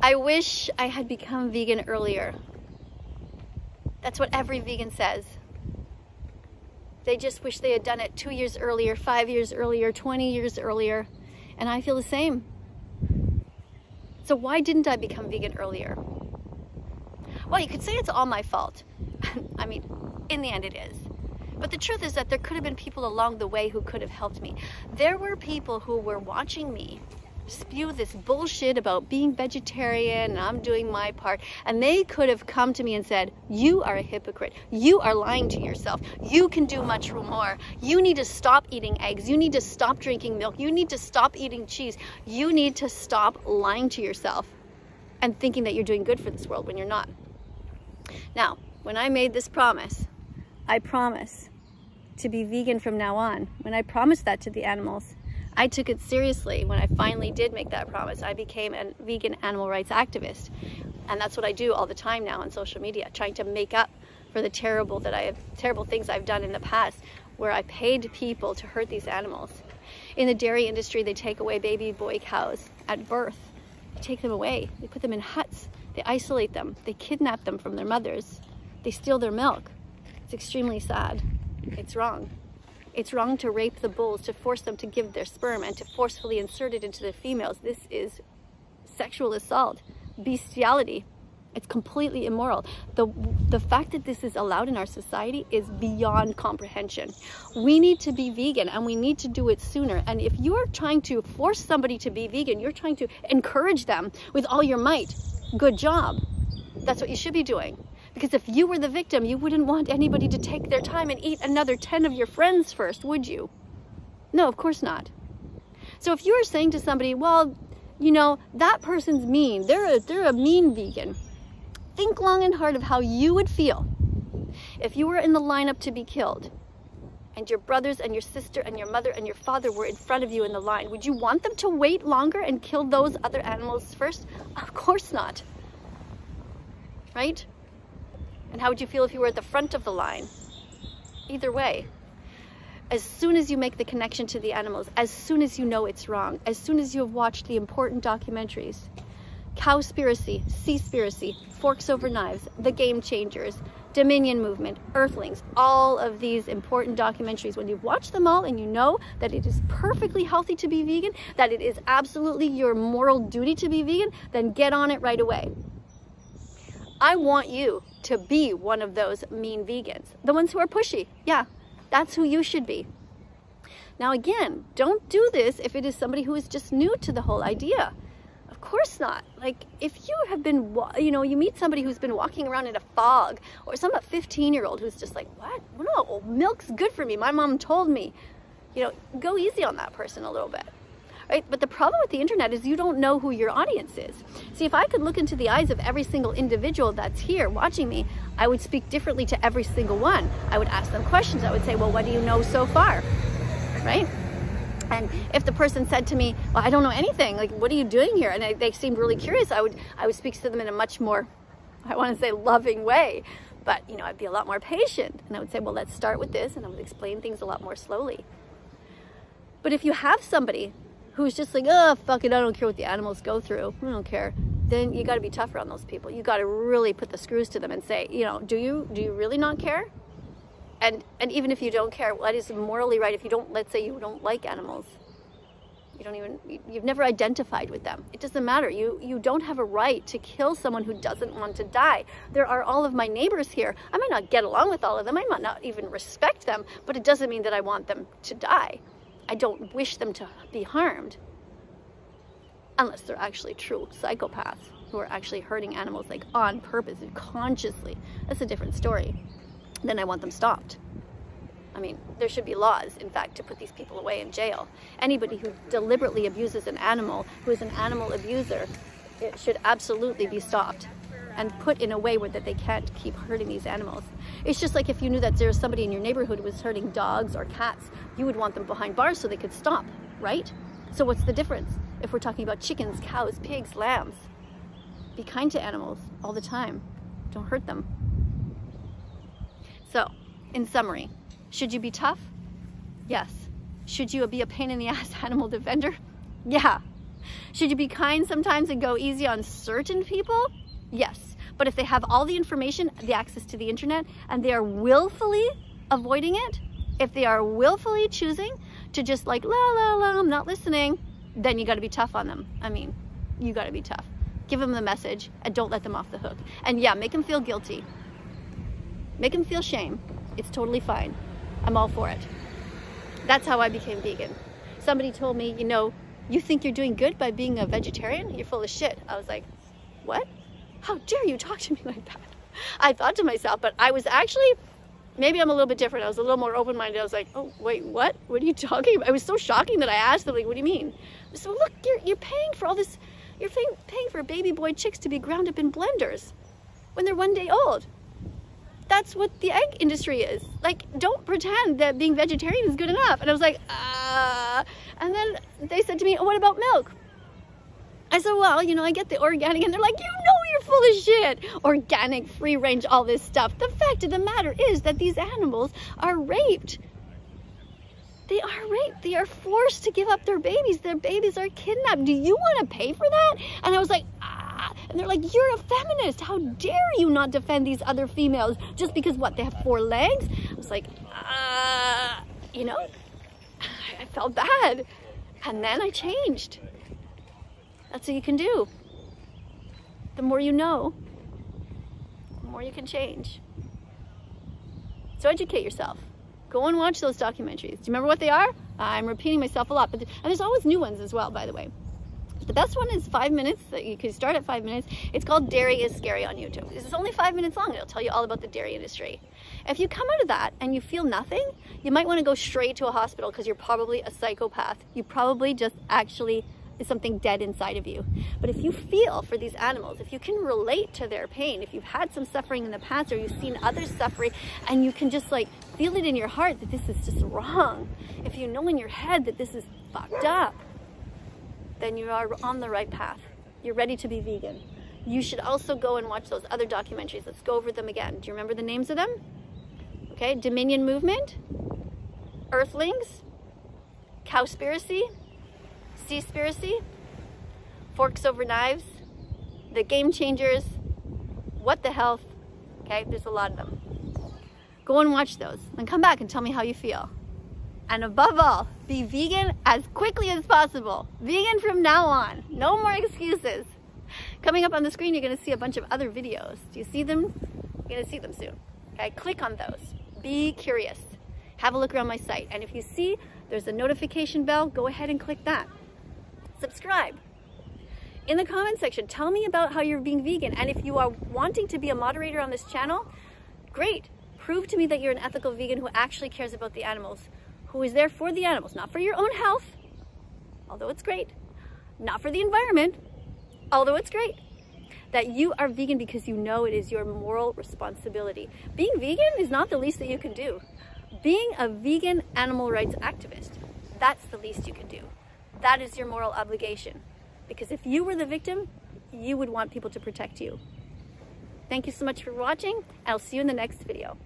I wish I had become vegan earlier. That's what every vegan says. They just wish they had done it 2 years earlier, 5 years earlier, 20 years earlier. And I feel the same. So why didn't I become vegan earlier? Well, you could say it's all my fault. I mean, in the end it is. But the truth is that there could have been people along the way who could have helped me. There were people who were watching me spew this bullshit about being vegetarian and I'm doing my part, and they could have come to me and said, you are a hypocrite, you are lying to yourself, you can do much more, you need to stop eating eggs, you need to stop drinking milk, you need to stop eating cheese, you need to stop lying to yourself and thinking that you're doing good for this world when you're not. Now, when I made this promise, I promise to be vegan from now on. When I promised that to the animals, I took it seriously. When I finally did make that promise, I became a vegan animal rights activist. And that's what I do all the time now on social media, trying to make up for the terrible things I've done in the past, where I paid people to hurt these animals. In the dairy industry, they take away baby boy cows at birth. They take them away. They put them in huts. They isolate them. They kidnap them from their mothers. They steal their milk. It's extremely sad. It's wrong. It's wrong to rape the bulls, to force them to give their sperm and to forcefully insert it into the females. This is sexual assault, bestiality. It's completely immoral. The fact that this is allowed in our society is beyond comprehension. We need to be vegan, and we need to do it sooner. And if you're trying to force somebody to be vegan, you're trying to encourage them with all your might. Good job. That's what you should be doing. Because if you were the victim, you wouldn't want anybody to take their time and eat another 10 of your friends first, would you? No, of course not. So if you were saying to somebody, well, you know, that person's mean, they're a mean vegan, think long and hard of how you would feel if you were in the lineup to be killed and your brothers and your sister and your mother and your father were in front of you in the line. Would you want them to wait longer and kill those other animals first? Of course not. Right? And how would you feel if you were at the front of the line? Either way, as soon as you make the connection to the animals, as soon as you know it's wrong, as soon as you have watched the important documentaries, Cowspiracy, Seaspiracy, Forks Over Knives, The Game Changers, Dominion Movement, Earthlings, all of these important documentaries, when you've watched them all and you know that it is perfectly healthy to be vegan, that it is absolutely your moral duty to be vegan, then get on it right away. I want you to be one of those mean vegans, the ones who are pushy. Yeah, that's who you should be. Now again, don't do this if it is somebody who is just new to the whole idea. Of course not. Like if you have been, you meet somebody who's been walking around in a fog, or some 15-year-old who's just like, what? No, milk's good for me. My mom told me. Go easy on that person a little bit. Right? But the problem with the internet is you don't know who your audience is. See, if I could look into the eyes of every single individual that's here watching me, I would speak differently to every single one. I would ask them questions. I would say, well, what do you know so far? Right? And if the person said to me, well, I don't know anything, like, what are you doing here? And they seemed really curious, I would speak to them in a much more, I want to say, loving way. But, I'd be a lot more patient. And I would say, well, let's start with this. And I would explain things a lot more slowly. But if you have somebody who's just like, oh, fuck it, I don't care what the animals go through, I don't care, then you got to be tougher on those people. You got to really put the screws to them and say, do you really not care? And even if you don't care, what is morally right if you don't, let's say you don't like animals, you've never identified with them. It doesn't matter. You don't have a right to kill someone who doesn't want to die. There are all of my neighbors here. I might not get along with all of them. I might not even respect them, but it doesn't mean that I want them to die. I don't wish them to be harmed, unless they're actually true psychopaths who are actually hurting animals like on purpose and consciously. That's a different story. Then I want them stopped. I mean, there should be laws, in fact, to put these people away in jail. Anybody who deliberately abuses an animal, who is an animal abuser, it should absolutely be stopped and put in a way where that they can't keep hurting these animals. It's just like if you knew that there's somebody in your neighborhood who was hurting dogs or cats, you would want them behind bars so they could stop, right? So what's the difference if we're talking about chickens, cows, pigs, lambs? Be kind to animals all the time. Don't hurt them. So, in summary, should you be tough? Yes. Should you be a pain in the ass animal defender? Yeah. Should you be kind sometimes and go easy on certain people? Yes. But if they have all the information, the access to the internet, and they are willfully avoiding it, if they are willfully choosing to just like, la, la, la, I'm not listening, then you got to be tough on them. I mean, you got to be tough. Give them the message and don't let them off the hook. And yeah, make them feel guilty. Make them feel shame. It's totally fine. I'm all for it. That's how I became vegan. Somebody told me, you know, you think you're doing good by being a vegetarian? You're full of shit. I was like, what? How dare you talk to me like that? I thought to myself, but I was actually, maybe I'm a little bit different. I was a little more open-minded. I was like, oh, wait, what? What are you talking about? It was so shocking that I asked them, like, what do you mean? So look, you're paying for all this, you're paying for baby boy chicks to be ground up in blenders when they're 1 day old. That's what the egg industry is. Like, don't pretend that being vegetarian is good enough. And I was like, And then they said to me, oh, what about milk? I said, well, you know, I get the organic. And they're like, you know, you're full of shit. Organic, free range, all this stuff. The fact of the matter is that these animals are raped. They are raped. They are forced to give up their babies. Their babies are kidnapped. Do you want to pay for that? And I was like, and they're like, you're a feminist. How dare you not defend these other females just because, what, they have 4 legs? I was like, you know, I felt bad. And then I changed. That's what you can do. The more you know, the more you can change. So educate yourself. Go and watch those documentaries. Do you remember what they are? I'm repeating myself a lot, and there's always new ones as well, by the way. The best one is 5 minutes. That you can start at 5 minutes. It's called Dairy is Scary on YouTube. It's only 5 minutes long. It'll tell you all about the dairy industry. If you come out of that and you feel nothing, you might want to go straight to a hospital because you're probably a psychopath. You probably just actually is something dead inside of you. But if you feel for these animals, if you can relate to their pain, if you've had some suffering in the past or you've seen others suffering and you can just like feel it in your heart that this is just wrong, if you know in your head that this is fucked up, then you are on the right path. You're ready to be vegan. You should also go and watch those other documentaries. Let's go over them again. Do you remember the names of them? Okay, Dominion Movement, Earthlings, Cowspiracy, Seaspiracy, Forks Over Knives, The Game Changers, What the Health. Okay, there's a lot of them. Go and watch those and come back and tell me how you feel. And above all, be vegan as quickly as possible. Vegan from now on. No more excuses. Coming up on the screen, you're going to see a bunch of other videos. Do you see them? You're going to see them soon. Okay, click on those. Be curious. Have a look around my site. And if you see there's a notification bell, go ahead and click that. Subscribe. In the comment section, tell me about how you're being vegan. And if you are wanting to be a moderator on this channel, great. Prove to me that you're an ethical vegan who actually cares about the animals, who is there for the animals, not for your own health, although it's great, not for the environment, although it's great, that you are vegan because you know it is your moral responsibility. Being vegan is not the least that you can do. Being a vegan animal rights activist, that's the least you can do. That is your moral obligation. Because if you were the victim, you would want people to protect you. Thank you so much for watching. I'll see you in the next video.